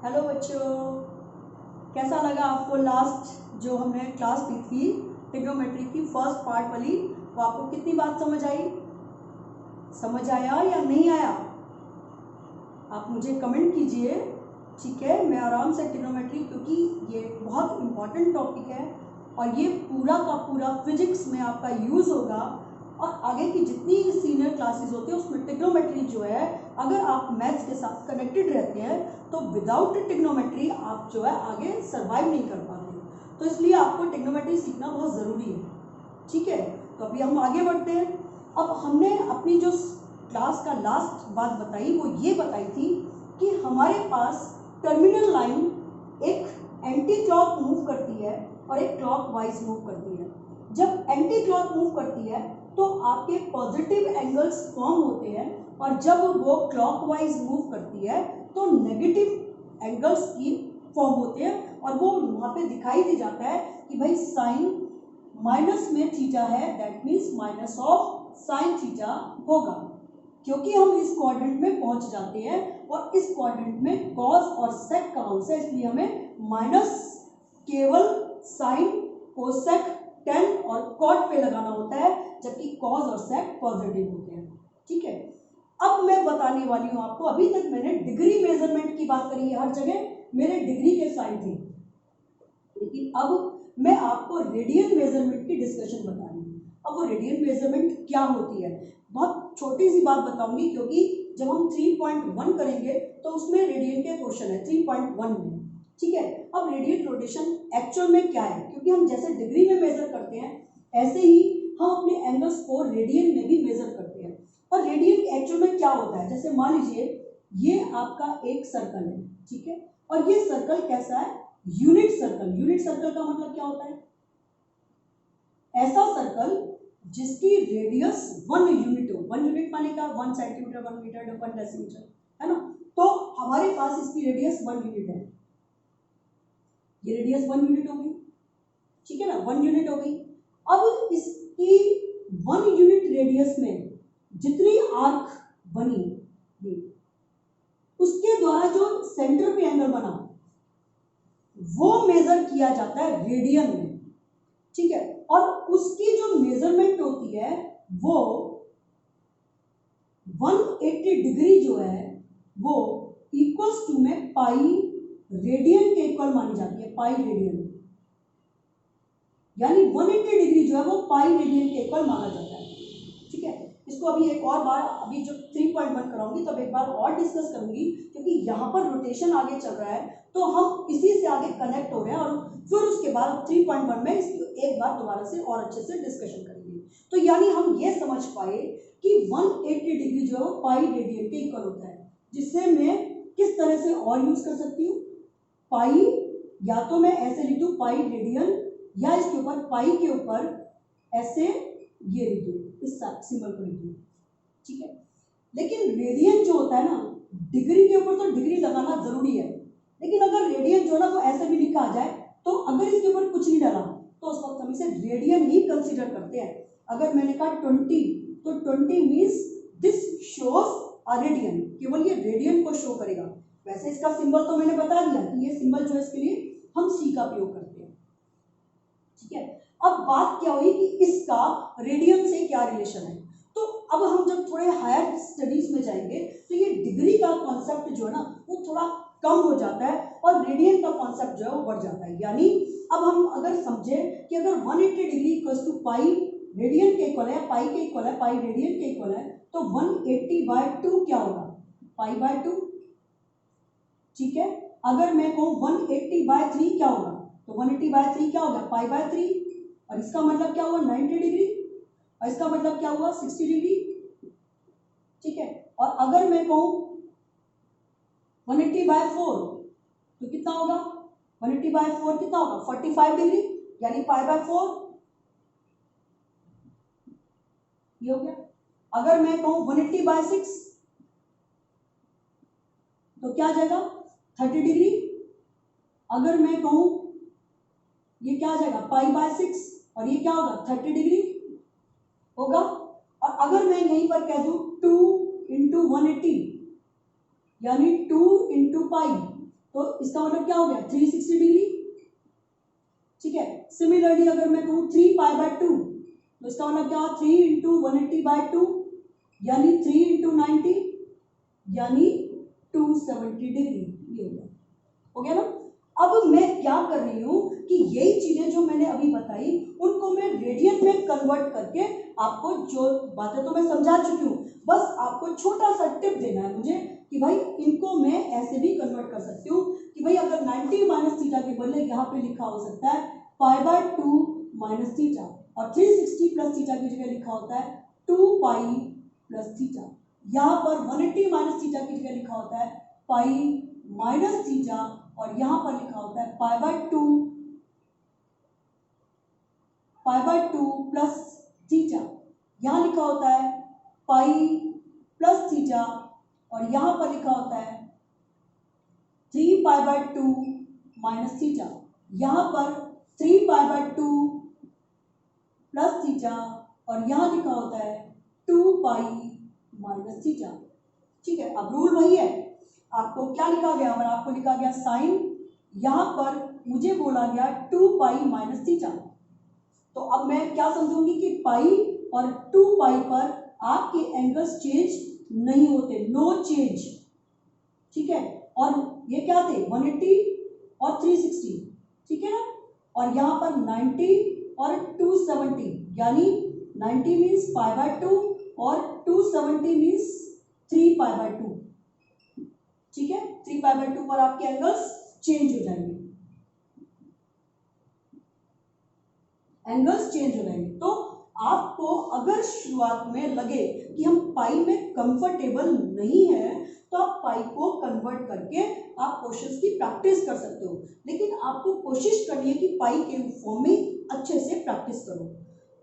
Hello बच्चों, कैसा लगा आपको लास्ट जो हमने क्लास ली थी ट्रिग्नोमेट्री की फर्स्ट पार्ट वाली? वो आपको कितनी बात समझ आई? समझ आया या नहीं आया? आप मुझे कमेंट कीजिए, ठीक है? मैं आराम से ट्रिग्नोमेट्री, क्योंकि ये बहुत इम्पॉर्टेंट टॉपिक है और ये पूरा का पूरा फिजिक्स में आपका यूज़ होगा और आगे की जितनी सीनियर क्लासेस होती है उसमें ट्रिग्नोमेट्री जो है, अगर आप मैथ्स के साथ कनेक्टेड रहते हैं तो विदाउट ट्रिग्नोमेट्री आप जो है आगे सर्वाइव नहीं कर पाते। तो इसलिए आपको ट्रिग्नोमेट्री सीखना बहुत ज़रूरी है, ठीक है? तो अभी हम आगे बढ़ते हैं। अब हमने अपनी जो क्लास का लास्ट बात बताई वो ये बताई थी कि हमारे पास टर्मिनल लाइन एक एंटी क्लॉक मूव करती है और एक क्लॉक वाइज मूव करती है। जब एंटी क्लॉक मूव करती है तो आपके पॉजिटिव एंगल्स फॉर्म होते हैं और जब वो क्लॉकवाइज मूव करती है तो नेगेटिव एंगल्स की फॉर्म होते हैं और वो वहाँ पे दिखाई दे जाता है कि भाई साइन माइनस में थीटा है, that means minus of sine theta होगा, क्योंकि हम इस क्वाड्रेंट में पहुंच जाते हैं और इस क्वाड्रेंट में कॉस और सेक का अंश है, इसलिए हमें माइनस केवल साइन, कोसेक, टेन और कॉट पे लगाना होता है, जबकि कॉस और सेक पॉजिटिव होते हैं, ठीक है? अब मैं बताने वाली हूं आपको, अभी तक मैंने डिग्री मेजरमेंट की बात करी है, हर जगह मेरे डिग्री के साइन थे, लेकिन अब मैं आपको रेडियन मेजरमेंट की डिस्कशन बता रही हूँ। अब वो रेडियन मेजरमेंट क्या होती है, बहुत छोटी सी बात बताऊंगी, क्योंकि जब हम 3.1 करेंगे तो उसमें रेडियन के क्वेश्चन है 3.1 में, ठीक है? अब रेडियन रोटेशन एक्चुअल में क्या है, क्योंकि हम जैसे डिग्री में मेजर करते हैं ऐसे ही हम अपने एंगल्स को रेडियन में भी मेजर करते हैं। और रेडियन एक्चुअल में क्या होता है, जैसे मान लीजिए ये आपका एक सर्कल है, ठीक है? और ये सर्कल कैसा है? Unit circle. यूनिट सर्कल का मतलब क्या होता है? ऐसा सर्कल जिसकी रेडियस 1 यूनिट हो। 1 यूनिट माने क्या? 1 सेंटीमीटर, 1 मीटर, 1 डेसीमीटर, है ना? तो हमारे पास इसकी रेडियस 1 यूनिट है, ये रेडियस 1 यूनिट होगी, ठीक है ना? 1 यूनिट हो गई। अब इसकी 1 यूनिट रेडियस में जितनी आर्क बनी उसके द्वारा जो सेंटर पे एंगल बना वो मेजर किया जाता है रेडियन में, ठीक है? और उसकी जो मेजरमेंट होती है वो 180 डिग्री जो है वो इक्वल्स टू में पाई रेडियन के इक्वल मानी जाती है, पाई रेडियन, यानी 180 डिग्री जो है वो पाई रेडियन के इक्वल माना जाता है, ठीक है? इसको अभी एक और बार, अभी जो 3.1 कराऊंगी तब एक बार और डिस्कस करूंगी, क्योंकि यहाँ पर रोटेशन आगे चल रहा है तो हम इसी से आगे कनेक्ट हो रहे हैं और फिर उसके बाद 3.1 में इसकी एक बार दोबारा से और अच्छे से डिस्कशन करेंगे। तो यानी हम ये समझ पाए कि 180 डिग्री जो है वो पाई रेडियन के इक्वल होता है, जिससे मैं किस तरह से और यूज कर सकती हूँ? पाई, या तो मैं ऐसे लिख दूँ पाई रेडियन, या इसके ऊपर पाई के ऊपर ऐसे ये लिख दूँ, इस सिंबल को लिख दूँ, ठीक है? लेकिन रेडियन जो होता है ना, डिग्री के ऊपर तो डिग्री लगाना जरूरी है, लेकिन अगर रेडियन जो ना वो ऐसे भी लिखा आ जाए तो अगर इसके ऊपर कुछ नहीं डाला तो उस वक्त हम इसे रेडियन ही कंसीडर करते हैं। अगर मैंने कहा 20 तो 20 means this shows a radian, केवल ये रेडियन को शो करेगा। वैसे इसका सिंबल तो मैंने बता दिया कि ये सिंबल जो है इसके लिए हम सी का प्रयोग करते हैं, ठीक है? अब बात क्या हुई कि इसका रेडियन से क्या रिलेशन है। तो अब हम जब थोड़े हायर स्टडीज में जाएंगे तो ये डिग्री का कॉन्सेप्ट जो है ना वो थोड़ा कम हो जाता है और रेडियन का कॉन्सेप्ट जो है वो बढ़ जाता है। यानी अब हम अगर समझे कि अगर 180 degree equals to pi radian के इक्वल है, पाई के इक्वल है, पाई रेडियन के इक्वल है, तो 180/2 क्या होगा? पाई/2, ठीक है? अगर मैं कहूँ 180/3 क्या होगा, तो 180/3 क्या होगा? पाई/3, और इसका मतलब क्या हुआ? 90 डिग्री, और इसका मतलब क्या हुआ? 60 डिग्री, ठीक है? और अगर मैं कहूँ 180/4 तो कितना होगा? 180/4 कितना होगा? 45 डिग्री, यानी पाई/4 ये हो गया। अगर मैं कहूँ 180/6 तो क्या आ जाएगा? 30 डिग्री। अगर मैं कहूँ ये क्या आ जाएगा? पाई/6, और ये क्या होगा? 30 डिग्री होगा। और अगर मैं यहीं पर कह दूं 2 × 180 यानी 2 × पाई, तो इसका मतलब क्या हो गया 360 डिग्री। ठीक है, सिमिलरली अगर मैं कहूँ 3π/2 तो इसका मतलब क्या 3 × 180/2 यानी 3 × 90 यानी 270 डिग्री। ये हो गया ना। अब मैं क्या कर रही हूँ कि यही चीजें जो मैंने अभी बताई उनको मैं रेडियन में कन्वर्ट करके आपको जो बातें तो मैं समझा चुकी हूँ, बस आपको छोटा सा टिप देना है मुझे कि भाई इनको मैं ऐसे भी कन्वर्ट कर सकती हूँ कि भाई अगर 90 - थीटा के बदले यहाँ पे लिखा हो सकता है π/2 - थीटा और 360 + थीटा की जगह लिखा होता है 2π + थीटा। यहाँ पर 180 - थीटा की जगह लिखा होता है π - थीटा और यहाँ पर लिखा होता है π/2 + थीटा। यहाँ लिखा होता है π + थीटा और यहाँ पर लिखा होता है 3π/2 - थीटा। यहाँ पर 3π/2 + थीटा और यहाँ लिखा होता है 2π - थीटा। ठीक है, अब रूल वही है, आपको क्या लिखा गया, अगर आपको लिखा गया साइन, यहाँ पर मुझे बोला गया 2π - थीटा, तो अब मैं क्या समझूंगी कि पाई और 2π पर आपके एंगल्स चेंज नहीं होते, नो चेंज। ठीक है, और ये क्या थे 180 और 360, ठीक है ना, और यहाँ पर 90 और 270 यानी 90 मीन्स π/2 और 270 मीन्स 3π/2। ठीक है, 3π/2 पर आपके एंगल्स चेंज हो जाएंगे, एंगल्स चेंज हो जाएंगे। तो आपको अगर शुरुआत में लगे कि हम पाई में कंफर्टेबल नहीं है तो आप पाई को कन्वर्ट करके आप क्वेश्चंस की प्रैक्टिस कर सकते हो, लेकिन आपको कोशिश करनी है कि पाई के फॉर्म में अच्छे से प्रैक्टिस करो।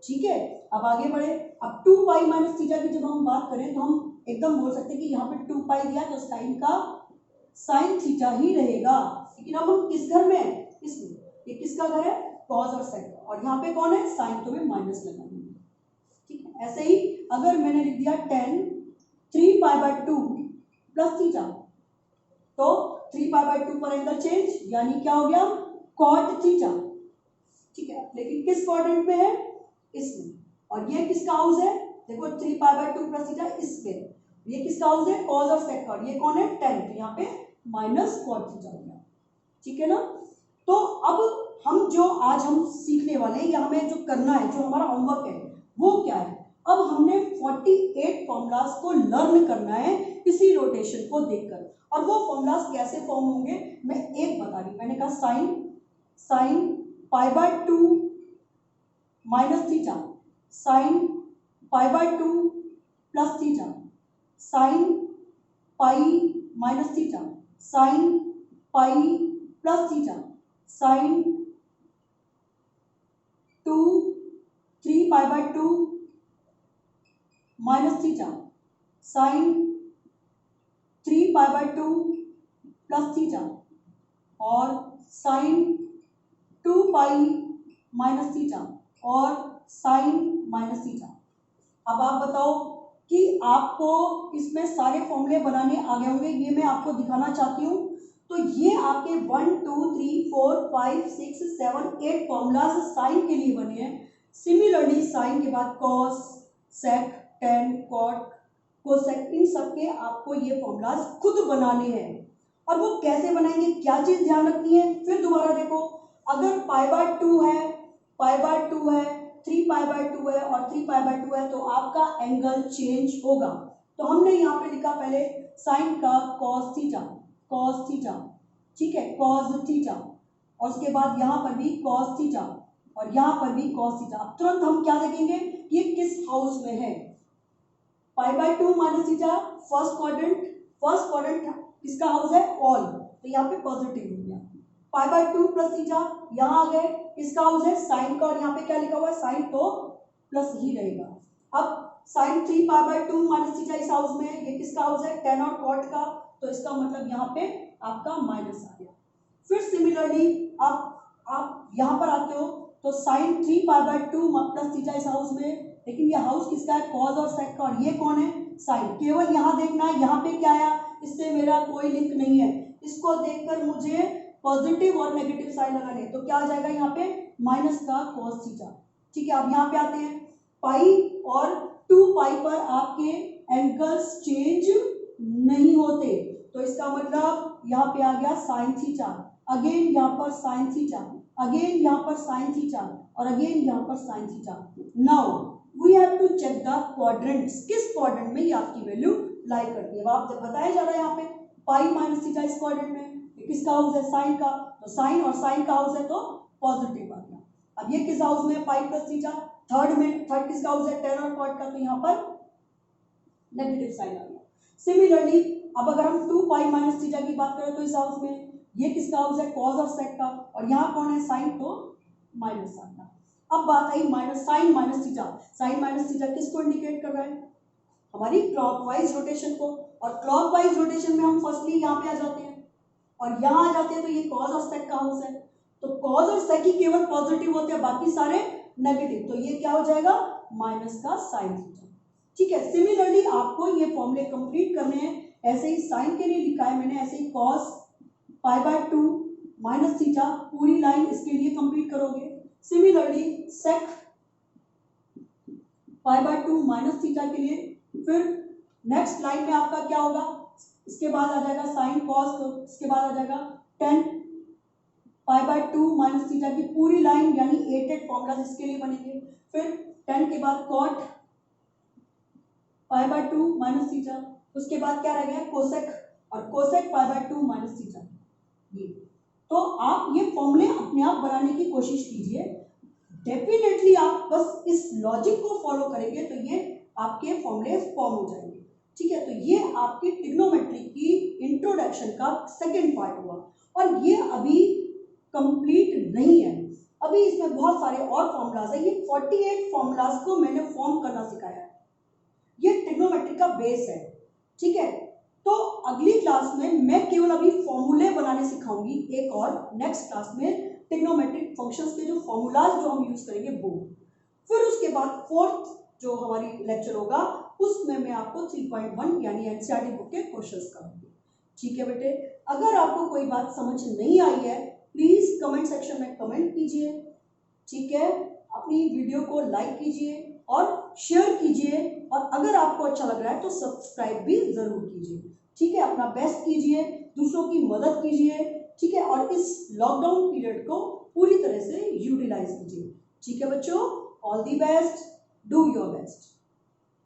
ठीक है, अब आगे बढ़े। अब 2π - थीटा की जब हम बात करें तो हम एकदम बोल सकते हैं कि यहाँ पे 2π दिया तो साइन का साइन थीटा ही रहेगा, लेकिन अब हम किस घर में है, इसमें, ये किसका घर है, कॉस और सेक, और यहाँ पे कौन है, साइन, तो मैं माइनस लगाऊंगी। ठीक है, ऐसे ही अगर मैंने लिख दिया 10 3π/2 + थीटा, तो 3π/2 पर एंगल चेंज यानी क्या हो गया कॉट थीटा। ठीक है, लेकिन किस क्वाड्रेंट में है, इसमें, और ये किसका हाउस है, देखो 3π/2 + थीटा इसमें, ये किसका हाउस है, कॉस और सेक, और ये कौन है 10, तो यहाँ पे माइनस कॉट थीटा हो गया। ठीक है ना, तो अब हम जो आज हम सीखने वाले हैं या हमें जो करना है, जो हमारा होमवर्क है वो क्या है, अब हमने 48 फॉर्मूलाज को लर्न करना है इसी रोटेशन को देखकर, और वो फॉर्मूलाज कैसे फॉर्म होंगे मैं एक बता रही हूँ। मैंने कहा sine π/2 - theta, sine π/2 + theta, sine π - theta, sine π + theta, sine 3π/2 - theta, sine 3π/2 + theta और साइन 2π - थीटा और साइन -थीटा। अब आप बताओ कि आपको इसमें सारे फॉर्मूले बनाने आ गए होंगे, ये मैं आपको दिखाना चाहती हूँ। तो ये आपके 1 2 3 4 5 6 7 8 फॉर्मूलाज साइन के लिए बने हैं। सिमिलरली साइन के बाद कॉस, सेक, टेन, कॉट, कोसेक, इन सब के आपको ये फॉर्मूलाज खुद बनाने हैं। और वो कैसे बनाएंगे, क्या चीज ध्यान रखनी है, फिर दोबारा देखो, अगर π/2 है, π/2 है, 3π/2 है और 3π/2 है तो आपका एंगल चेंज होगा। तो हमने यहाँ पे लिखा पहले साइन का कॉस थीटा, ठीक है, कॉस थीटा, और उसके बाद यहाँ पर भी कॉस थीटा और यहाँ पर भी कॉस थीटा। अब तुरंत हम क्या देखेंगे, ये किस हाउस में है, π/2 - थीटा फर्स्ट क्वाड्रेंट किसका हाउस है, ऑल, तो यहाँ पे पॉजिटिव हो गया। π/2 + थीटा यहाँ आ गए, किसका हाउस है, साइन का, और यहाँ पे क्या लिखा हुआ है, साइन, तो प्लस ही रहेगा। अब साइन 3π/2 - थीटा इस हाउस में है, ये किसका हाउस है, टेन और कॉट का, तो इसका मतलब यहाँ पे आपका माइनस आ गया। फिर सिमिलरली आप यहाँ पर आते हो तो साइन 3π/2 + थीटा इस हाउस में, लेकिन ये हाउस किसका है, कॉस और सेक का, और ये कौन है, साइन। केवल यहाँ देखना है यहाँ पे क्या आया, इससे मेरा कोई लिंक नहीं है, इसको देखकर मुझे पॉजिटिव और नेगेटिव साइन लगाने, तो क्या आ जाएगा यहाँ पे माइनस का cos थीटा। ठीक है, अब यहाँ पे आते हैं, पाई और 2 पाई पर आपके एंगल्स चेंज नहीं होते, तो इसका मतलब यहाँ पे आ गया साइन थीटा, अगेन यहाँ पर साइन थीटा, अगेन यहाँ पर साइन थीटा और अगेन यहाँ पर sine theta. Now we have to check the quadrants, किस क्वाड्रेंट में ये आपकी वैल्यू लाई करती है। अब आप जब बताया जा रहा है यहाँ पे पाई माइनस थीटा इस क्वाड्रेंट में, किसका हाउस है साइन का, तो साइन और साइन का हाउस है तो पॉजिटिव आ गया। अब ये किस हाउस में है पाई प्लस थीटा, थर्ड में, थर्ड किसका हाउस है टेन और कॉट का, तो यहाँ पर नेगेटिव साइन आ गया। सिमिलरली अब अगर हम 2 पाई माइनस थीटा की बात करें तो इस हाउस में ये किसका हाउस है कॉस और सेक का, और यहाँ कौन है साइन, तो माइनस आ गया। अब बात आई minus sine minus theta, sine minus theta किसको इंडिकेट कर रहा है, हमारी क्लॉकवाइज रोटेशन को, और क्लॉकवाइज रोटेशन में हम फर्स्टली यहाँ पे आ जाते हैं और यहाँ आ जाते हैं, तो ये कॉस और सेक का हाउस है, तो कॉस और सेक ही केवल पॉजिटिव होते हैं, बाकी सारे नेगेटिव, तो ये क्या हो जाएगा माइनस का साइन थीटा। ठीक है, सिमिलरली आपको ये फॉर्मूले कंप्लीट करने हैं, ऐसे ही साइन के लिए लिखा है मैंने, ऐसे ही cos pi by 2 minus theta पूरी लाइन इसके लिए कंप्लीट करोगे। Similarly sec pi by 2 minus theta के लिए, फिर नेक्स्ट लाइन में आपका क्या होगा, इसके बाद आ जाएगा साइन कॉस, तो इसके बाद आ जाएगा 10 पाई बाय 2 माइनस थीटा की पूरी लाइन, यानी 8 फॉर्मूला इसके लिए बनेंगे। फिर 10 के बाद cot pi by 2 minus theta, उसके बाद क्या रह गया कोसेक, और cosec pi by 2 minus theta. ये तो आप ये फॉर्मूले अपने आप बनाने की कोशिश कीजिए, डेफिनेटली आप बस इस लॉजिक को फॉलो करेंगे तो ये आपके फॉर्मूले फॉर्म हो जाएंगे। ठीक है, तो ये आपकी ट्रिग्नोमेट्री की इंट्रोडक्शन का सेकेंड पार्ट हुआ, और ये अभी कंप्लीट नहीं है, अभी इसमें बहुत सारे और फॉर्मूलाज है। ये 48 फॉर्मूलाज को मैंने फॉर्म करना सिखाया है, ये ट्रिग्नोमेट्री का बेस है। ठीक है, तो अगली क्लास में मैं केवल अभी फॉर्मूले बनाने सिखाऊंगी एक, और नेक्स्ट क्लास में ट्रिग्नोमेट्रिक फंक्शंस के जो फॉर्मूलाज जो हम यूज करेंगे वो, फिर उसके बाद फोर्थ जो हमारी लेक्चर होगा उसमें मैं आपको 3.1 यानी एनसीईआरटी बुक के क्वेश्चंस कराऊंगी। ठीक है बेटे, अगर आपको कोई बात समझ नहीं आई है प्लीज कमेंट सेक्शन में कमेंट कीजिए। ठीक है, अपनी वीडियो को लाइक कीजिए और शेयर कीजिए, और अगर आपको अच्छा लग रहा है तो सब्सक्राइब भी जरूर कीजिए। ठीक है, अपना बेस्ट कीजिए, दूसरों की मदद कीजिए। ठीक है, और इस लॉकडाउन पीरियड को पूरी तरह से यूटिलाइज कीजिए। ठीक है बच्चों, all the best, do your best.